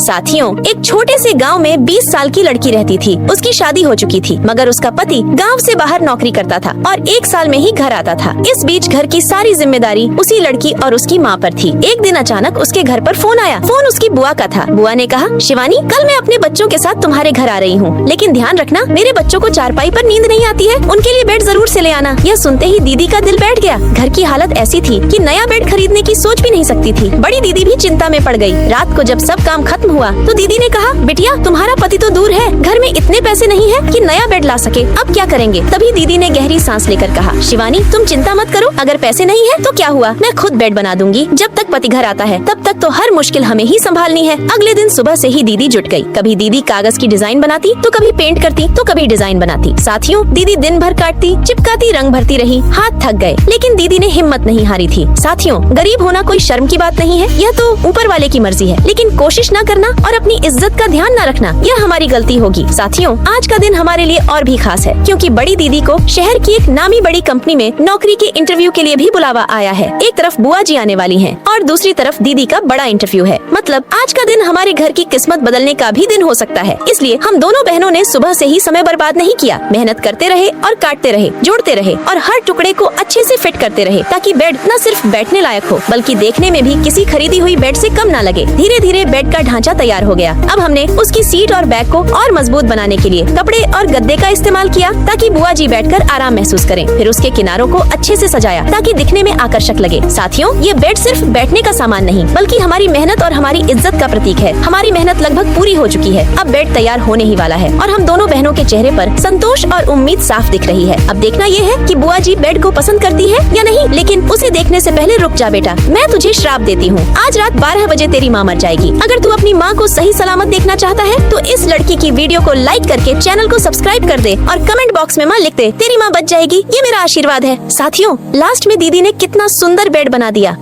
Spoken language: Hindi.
साथियों, एक छोटे से गांव में 20 साल की लड़की रहती थी। उसकी शादी हो चुकी थी, मगर उसका पति गांव से बाहर नौकरी करता था और 1 साल में ही घर आता था। इस बीच घर की सारी जिम्मेदारी उसी लड़की और उसकी माँ पर थी। एक दिन अचानक उसके घर पर फोन आया। फोन उसकी बुआ का था। बुआ ने कहा, शिवानी, कल मैं अपने बच्चों के साथ तुम्हारे घर आ रही हूँ, लेकिन ध्यान रखना मेरे बच्चों को चारपाई पर नींद नहीं आती है, उनके लिए बेड जरूर से ले आना। यह सुनते ही दीदी का दिल बैठ गया। घर की हालत ऐसी थी कि नया बेड खरीदने की सोच भी नहीं सकती थी। बड़ी दीदी भी चिंता में पड़ गई। रात को जब सब काम खत्म हुआ तो दीदी ने कहा, बिटिया, तुम्हारा पति तो दूर है, घर में इतने पैसे नहीं है कि नया बेड ला सके, अब क्या करेंगे? तभी दीदी ने गहरी सांस लेकर कहा, शिवानी, तुम चिंता मत करो, अगर पैसे नहीं है तो क्या हुआ, मैं खुद बेड बना दूंगी। जब तक पति घर आता है तब तक तो हर मुश्किल हमें ही संभालनी है। अगले दिन सुबह से ही दीदी जुट गई। कभी दीदी कागज की डिजाइन बनाती, तो कभी पेंट करती, तो कभी डिजाइन बनाती। साथियों, दीदी दिन भर काटती, चिपकाती, रंग भरती रही, हाथ थक गए, लेकिन दीदी ने हिम्मत नहीं हारी थी। साथियों, गरीब होना कोई शर्म की बात नहीं है, यह तो ऊपर वाले की मर्जी है, लेकिन कोशिश न करना और अपनी इज्जत का ध्यान न रखना, यह हमारी गलती होगी। साथियों, आज का दिन हमारे लिए और भी खास है, क्योंकि बड़ी दीदी को शहर की एक नामी बड़ी कंपनी में नौकरी के इंटरव्यू के लिए भी बुलावा आया है। एक तरफ बुआ जी आने वाली हैं और दूसरी तरफ दीदी का बड़ा इंटरव्यू है। मतलब आज का दिन हमारे घर की किस्मत बदलने का भी दिन हो सकता है। इसलिए हम दोनों बहनों ने सुबह से ही समय बर्बाद नहीं किया, मेहनत करते रहे और काटते रहे, जोड़ते रहे और हर टुकड़े को अच्छे से फिट करते रहे, ताकि बेड न सिर्फ बैठने लायक हो, बल्कि देखने में भी किसी खरीदी हुई बेड से कम न लगे। धीरे धीरे बेड का ढांचा तैयार हो गया। अब हमने उसकी सीट और बैक को और मजबूत बनाने के लिए कपड़े और गद्दे का इस्तेमाल किया, ताकि बुआ जी बैठकर आराम महसूस करें। फिर उसके किनारों को अच्छे से सजाया, ताकि दिखने में आकर्षक लगे। साथियों, ये बेड सिर्फ बैठने का सामान नहीं, बल्कि हमारी मेहनत और हमारी इज्जत का प्रतीक है। हमारी मेहनत लगभग पूरी हो चुकी है, अब बेड तैयार होने ही वाला है और हम दोनों बहनों के चेहरे पर संतोष और उम्मीद साफ दिख रही है। अब देखना ये है कि बुआ जी बेड को पसंद करती है या नहीं, लेकिन उसे देखने से पहले रुक जा बेटा, मैं तुझे श्राप देती हूँ, आज रात 12 बजे तेरी माँ मर जाएगी। अगर तू अपनी माँ को सही सलामत देखना चाहता है तो इस लड़की की वीडियो को लाइक करके चैनल को सब्सक्राइब कर दे और कमेंट बॉक्स में माँ लिख दे, तेरी माँ बच जाएगी, ये मेरा आशीर्वाद है। साथियों, लास्ट में दीदी ने कितना सुंदर बेड बना दिया।